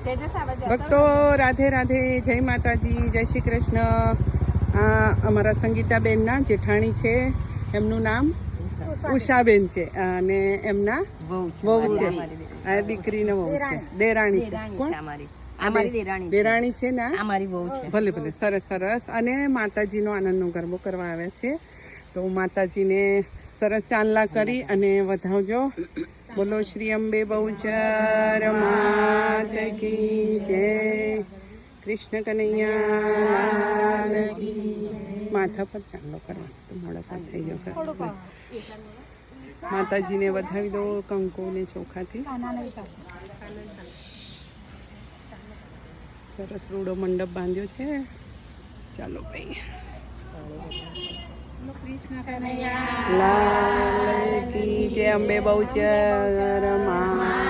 ભક્તો રાધે રાધે, જય માતાજી, જય શ્રી કૃષ્ણ. અમારા સંગીતાબેનના જેઠાણી છે, એમનું નામ ઉષાબેન છે અને એમના વહુ છે. આ દીકરીનો વહુ છે, દેરાણી છે. કોણ? દેરાણી છે ને ભલે ભલે, સરસ સરસ. અને માતાજીનો આનંદનો ગરબો કરવા આવ્યા છે. તો માતાજીને સરસ ચાંદલા કરી અને વધાવજો. બોલો શ્રી અંબે બહુચર માત કી જય. કૃષ્ણ કનૈયા માથા પર ચાંદલો કરવા તો મોડા પર થઈ ગયો. માતાજીને વધાવી દો કંકુ ને ચોખાથી. સરસ રૂડો મંડપ બાંધ્યો છે. ચાલો ભાઈ. લાલ કી જય અંબે બહુચર મા